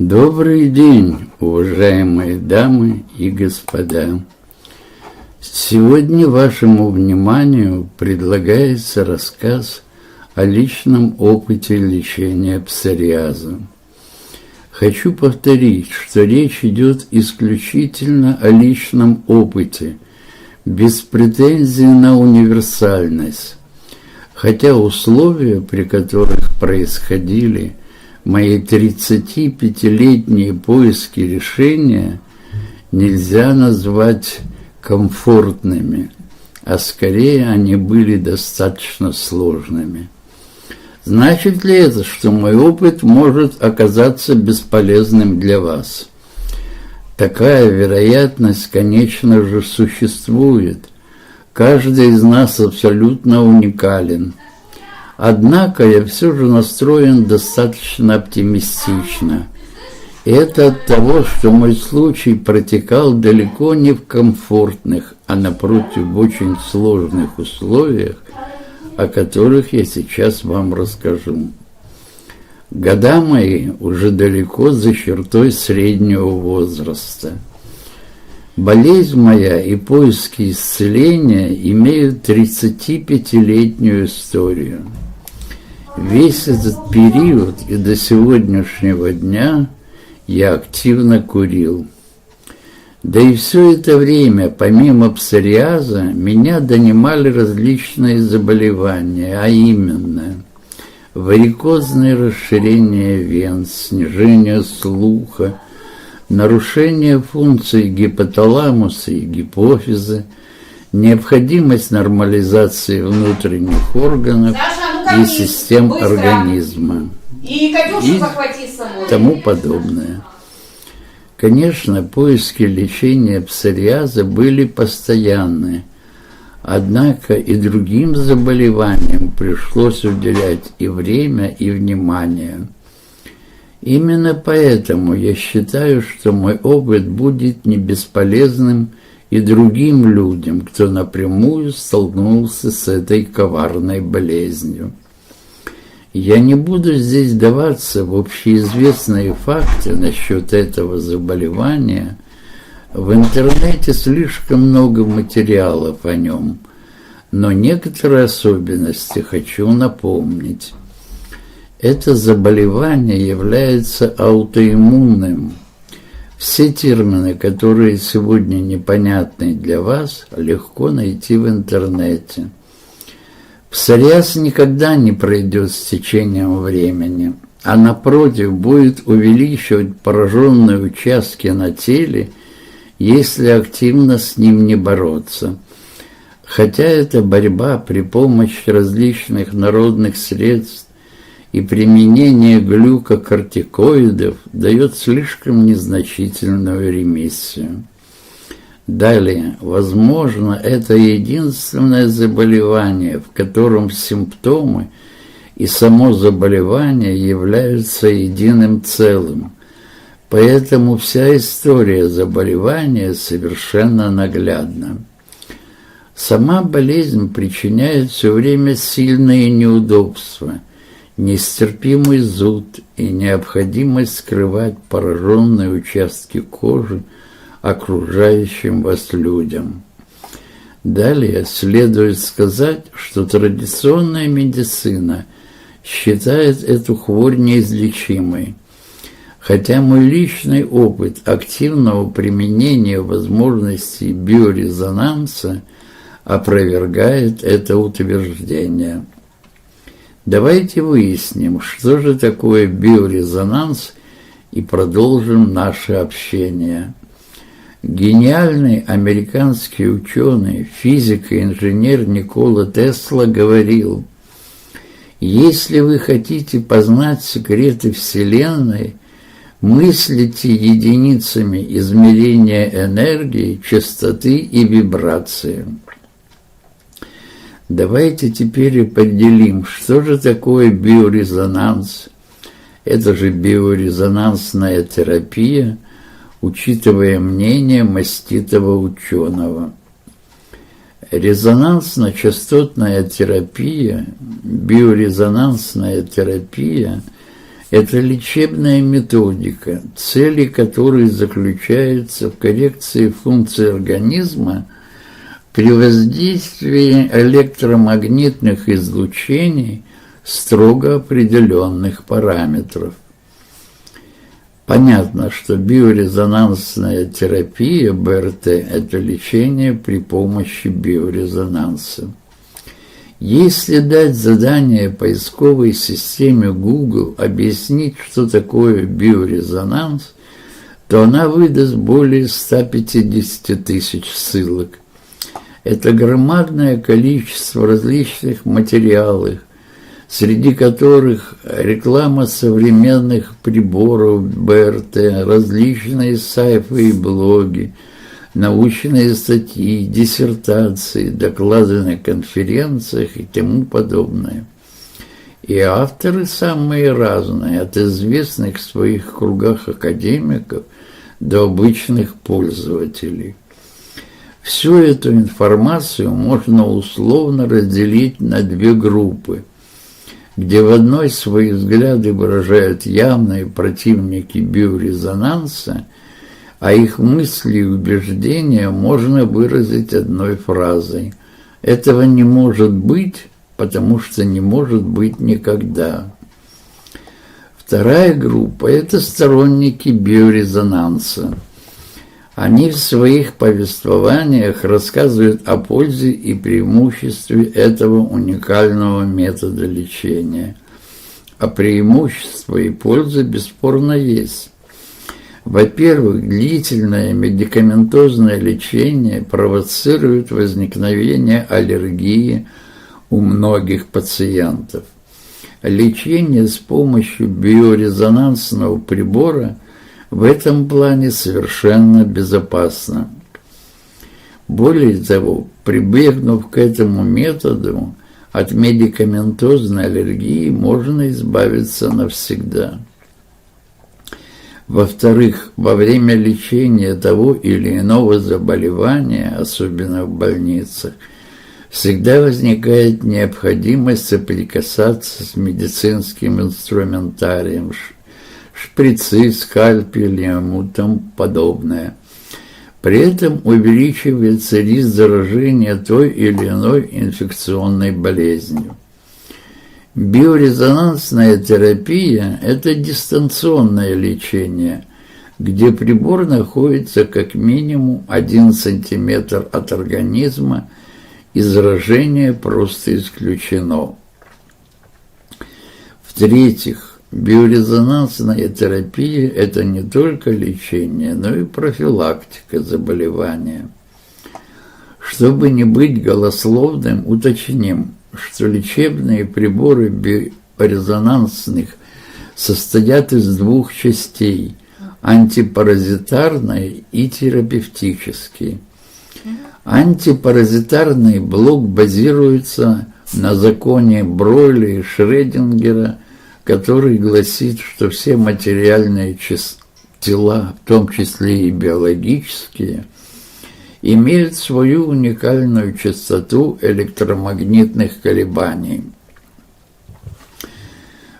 Добрый день, уважаемые дамы и господа. Сегодня вашему вниманию предлагается рассказ о личном опыте лечения псориаза. Хочу повторить, что речь идет исключительно о личном опыте, без претензий на универсальность, хотя условия, при которых происходили мои 35-летние поиски решения, нельзя назвать комфортными, а скорее они были достаточно сложными. Значит ли это, что мой опыт может оказаться бесполезным для вас? Такая вероятность, конечно же, существует. Каждый из нас абсолютно уникален. Однако я все же настроен достаточно оптимистично. И это от того, что мой случай протекал далеко не в комфортных, а напротив в очень сложных условиях, о которых я сейчас вам расскажу. Года мои уже далеко за чертой среднего возраста. Болезнь моя и поиски исцеления имеют 35-летнюю историю. Весь этот период и до сегодняшнего дня я активно курил. Да и все это время, помимо псориаза, меня донимали различные заболевания, а именно варикозное расширение вен, снижение слуха, нарушение функций гипоталамуса и гипофиза, необходимость нормализации внутренних органов и систем организма и тому подобное. Конечно, поиски лечения псориаза были постоянны, однако и другим заболеваниям пришлось уделять и время, и внимание. Именно поэтому я считаю, что мой опыт будет не бесполезным и другим людям, кто напрямую столкнулся с этой коварной болезнью. Я не буду здесь вдаваться в общеизвестные факты насчет этого заболевания. В интернете слишком много материалов о нем, но некоторые особенности хочу напомнить. Это заболевание является аутоиммунным. Все термины, которые сегодня непонятны для вас, легко найти в интернете. Псориаз никогда не пройдет с течением времени, а напротив будет увеличивать пораженные участки на теле, если активно с ним не бороться. Хотя эта борьба при помощи различных народных средств и применение глюкокортикоидов дает слишком незначительную ремиссию. Далее, возможно, это единственное заболевание, в котором симптомы и само заболевание являются единым целым. Поэтому вся история заболевания совершенно наглядна. Сама болезнь причиняет все время сильные неудобства, нестерпимый зуд и необходимость скрывать пораженные участки кожи окружающим вас людям. Далее следует сказать, что традиционная медицина считает эту хворь неизлечимой, хотя мой личный опыт активного применения возможностей биорезонанса опровергает это утверждение. Давайте выясним, что же такое биорезонанс, и продолжим наше общение. Гениальный американский ученый, физик и инженер Никола Тесла говорил: «Если вы хотите познать секреты Вселенной, мыслите единицами измерения энергии, частоты и вибрации». Давайте теперь определим, что же такое биорезонанс. Это же биорезонансная терапия, учитывая мнение маститого ученого. Резонансно-частотная терапия, биорезонансная терапия Это лечебная методика, цели которой заключаются в коррекции функций организма при воздействии электромагнитных излучений строго определенных параметров. Понятно, что биорезонансная терапия БРТ – это лечение при помощи биорезонанса. Если дать задание поисковой системе Google объяснить, что такое биорезонанс, то она выдаст более 150 тысяч ссылок. Это громадное количество различных материалов, среди которых реклама современных приборов БРТ, различные сайты и блоги, научные статьи, диссертации, доклады на конференциях и тому подобное. И авторы самые разные, от известных в своих кругах академиков до обычных пользователей. Всю эту информацию можно условно разделить на две группы, где в одной свои взгляды выражают явные противники биорезонанса, а их мысли и убеждения можно выразить одной фразой: «Этого не может быть, потому что не может быть никогда». Вторая группа – это сторонники биорезонанса. Они в своих повествованиях рассказывают о пользе и преимуществе этого уникального метода лечения. А преимущества и польза бесспорно есть. Во-первых, длительное медикаментозное лечение провоцирует возникновение аллергии у многих пациентов. Лечение с помощью биорезонансного прибора в этом плане совершенно безопасно. Более того, прибегнув к этому методу, от медикаментозной аллергии можно избавиться навсегда. Во-вторых, во время лечения того или иного заболевания, особенно в больницах, всегда возникает необходимость соприкасаться с медицинским инструментарием, шприцы, скальпели и тому подобное. При этом увеличивается риск заражения той или иной инфекционной болезнью. Биорезонансная терапия – это дистанционное лечение, где прибор находится как минимум 1 сантиметр от организма, и заражение просто исключено. В-третьих, биорезонансная терапия – это не только лечение, но и профилактика заболевания. Чтобы не быть голословным, уточним, что лечебные приборы биорезонансных состоят из двух частей – антипаразитарной и терапевтической. Антипаразитарный блок базируется на законе Бройля и Шрёдингера, который гласит, что все материальные тела, в том числе и биологические, имеют свою уникальную частоту электромагнитных колебаний.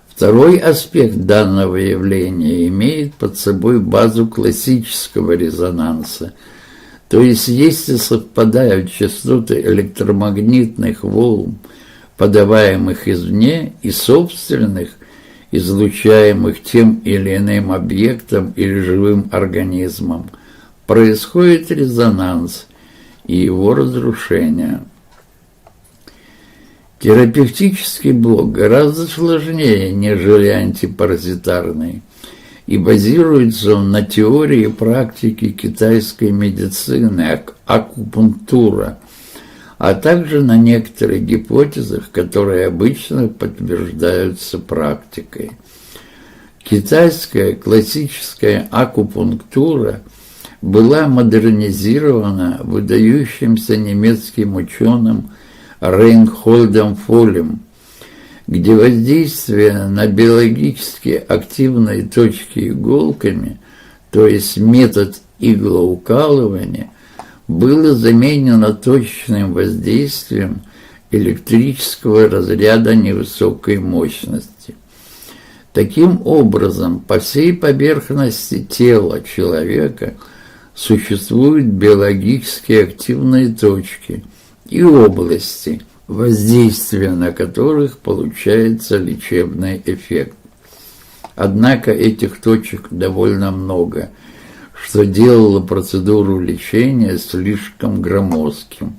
Второй аспект данного явления имеет под собой базу классического резонанса, то есть если совпадают частоты электромагнитных волн, подаваемых извне, и собственных, излучаемых тем или иным объектом или живым организмом, происходит резонанс и его разрушение. Терапевтический блок гораздо сложнее, нежели антипаразитарный, и базируется он на теории и практике китайской медицины, акупунктура, а также на некоторых гипотезах, которые обычно подтверждаются практикой. Китайская классическая акупунктура была модернизирована выдающимся немецким ученым Рейнхольдом Фоллем, где воздействие на биологически активные точки иголками, то есть метод иглоукалывания, было заменено точечным воздействием электрического разряда невысокой мощности. Таким образом, по всей поверхности тела человека существуют биологически активные точки и области, воздействие на которых получается лечебный эффект. Однако этих точек довольно много, что делало процедуру лечения слишком громоздким.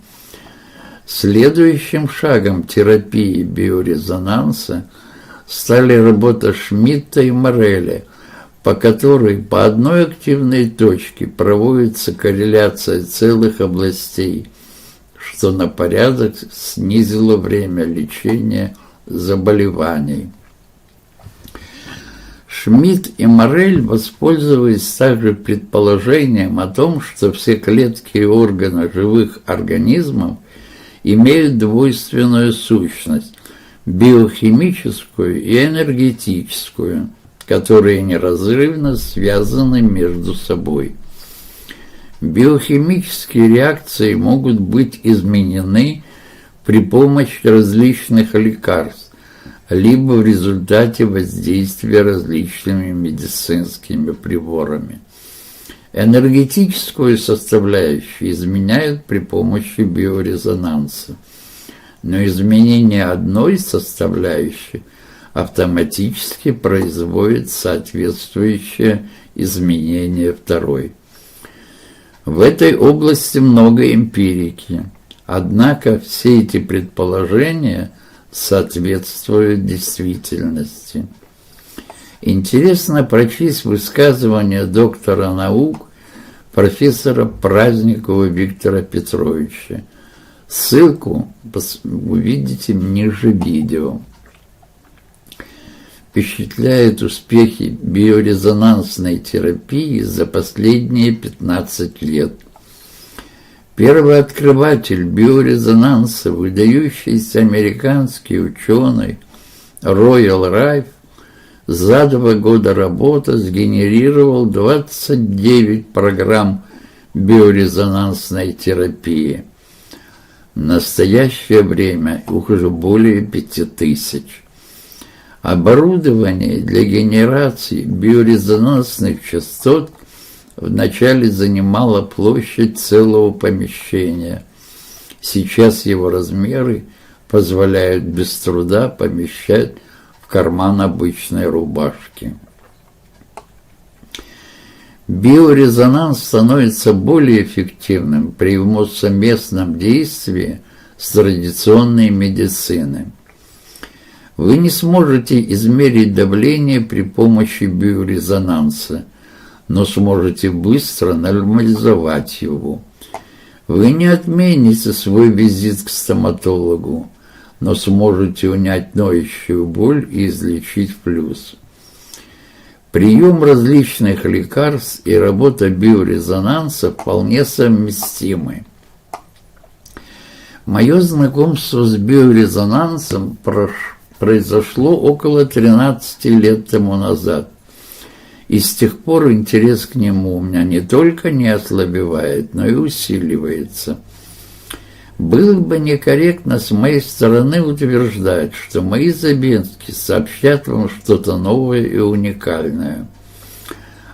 Следующим шагом терапии биорезонанса стали работа Шмидта и Мореля, по которой по одной активной точке проводится корреляция целых областей, что на порядок снизило время лечения заболеваний. Шмидт и Морель воспользовались также предположением о том, что все клетки и органы живых организмов имеют двойственную сущность – биохимическую и энергетическую, которые неразрывно связаны между собой. Биохимические реакции могут быть изменены при помощи различных лекарств, либо в результате воздействия различными медицинскими приборами. Энергетическую составляющую изменяют при помощи биорезонанса, но изменение одной составляющей автоматически производит соответствующее изменение второй. В этой области много эмпирики, однако все эти предположения соответствуют действительности. Интересно прочесть высказывание доктора наук, профессора Праздникова Виктора Петровича. Ссылку увидите ниже видео. Впечатляют успехи биорезонансной терапии за последние 15 лет. Первооткрыватель биорезонанса, выдающийся американский ученый Роял Райф, за 2 года работы сгенерировал 29 программ биорезонансной терапии. В настоящее время их уже более 5000. Оборудование для генерации биорезонансных частот вначале занимало площадь целого помещения. Сейчас его размеры позволяют без труда помещать в карман обычной рубашки. Биорезонанс становится более эффективным при его совместном действии с традиционной медициной. Вы не сможете измерить давление при помощи биорезонанса, но сможете быстро нормализовать его. Вы не отмените свой визит к стоматологу, но сможете унять ноющую боль и излечить флюс. Прием различных лекарств и работа биорезонанса вполне совместимы. Мое знакомство с биорезонансом произошло около 13 лет тому назад, и с тех пор интерес к нему у меня не только не ослабевает, но и усиливается. Было бы некорректно с моей стороны утверждать, что мои заметки сообщат вам что-то новое и уникальное.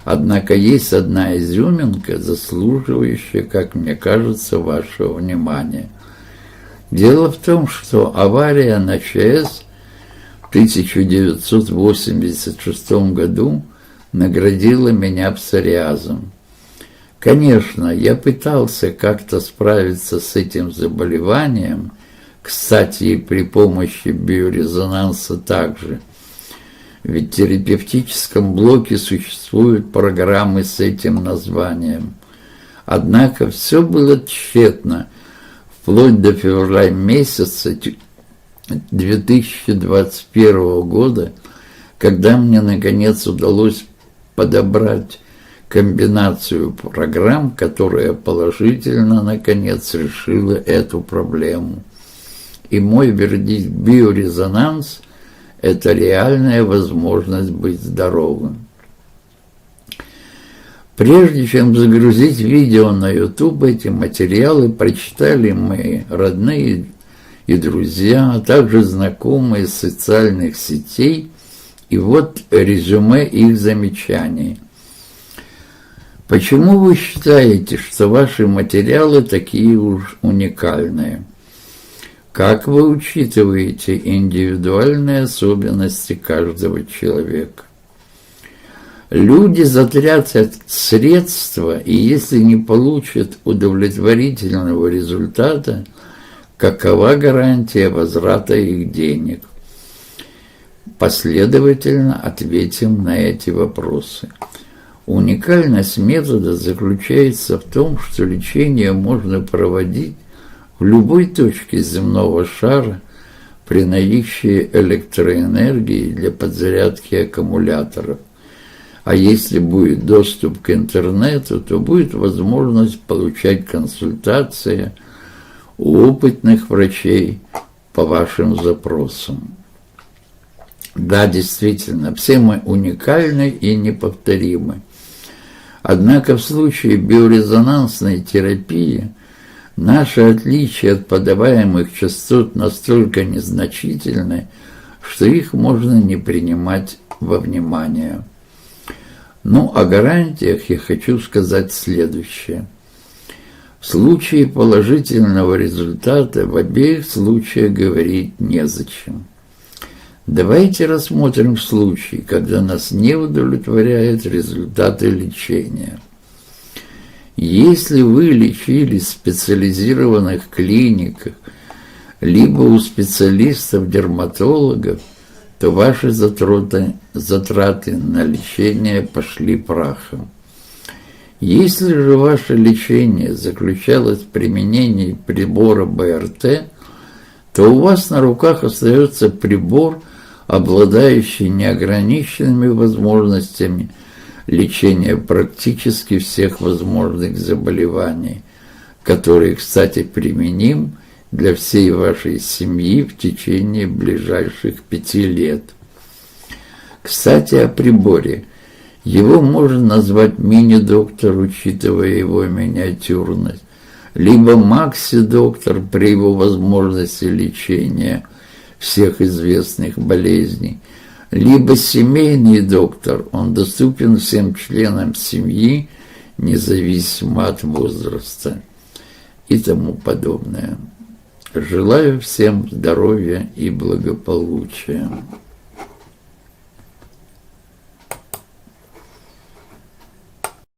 Однако есть одна изюминка, заслуживающая, как мне кажется, вашего внимания. Дело в том, что авария на ЧАЭС в 1986 году наградила меня псориазом. Конечно, я пытался как-то справиться с этим заболеванием, кстати, и при помощи биорезонанса также. Ведь в терапевтическом блоке существуют программы с этим названием. Однако все было тщетно, вплоть до февраля месяца 2021 года, когда мне наконец удалось подобрать комбинацию программ, которая положительно, наконец, решила эту проблему. И мой вердикт: биорезонанс – это реальная возможность быть здоровым. Прежде чем загрузить видео на YouTube, эти материалы прочитали мои родные и друзья, а также знакомые из социальных сетей И вот резюме их замечаний. Почему вы считаете, что ваши материалы такие уж уникальные? Как вы учитываете индивидуальные особенности каждого человека? Люди затратят средства, и если не получат удовлетворительного результата, какова гарантия возврата их денег? Последовательно ответим на эти вопросы. Уникальность метода заключается в том, что лечение можно проводить в любой точке земного шара при наличии электроэнергии для подзарядки аккумуляторов. А если будет доступ к интернету, то будет возможность получать консультации у опытных врачей по вашим запросам. Да, действительно, все мы уникальны и неповторимы. Однако в случае биорезонансной терапии наши отличия от подаваемых частот настолько незначительны, что их можно не принимать во внимание. Ну, о гарантиях я хочу сказать следующее. В случае положительного результата в обеих случаях говорить незачем. Давайте рассмотрим случай, когда нас не удовлетворяют результаты лечения. Если вы лечились в специализированных клиниках, либо у специалистов-дерматологов, то ваши затраты на лечение пошли прахом. Если же ваше лечение заключалось в применении прибора БРТ, то у вас на руках остается прибор, обладающий неограниченными возможностями лечения практически всех возможных заболеваний, который, кстати, применим для всей вашей семьи в течение ближайших 5 лет. Кстати, о приборе. Его можно назвать мини-доктор, учитывая его миниатюрность, либо макси-доктор при его возможности лечения всех известных болезней, либо семейный доктор, он доступен всем членам семьи, независимо от возраста и тому подобное. Желаю всем здоровья и благополучия.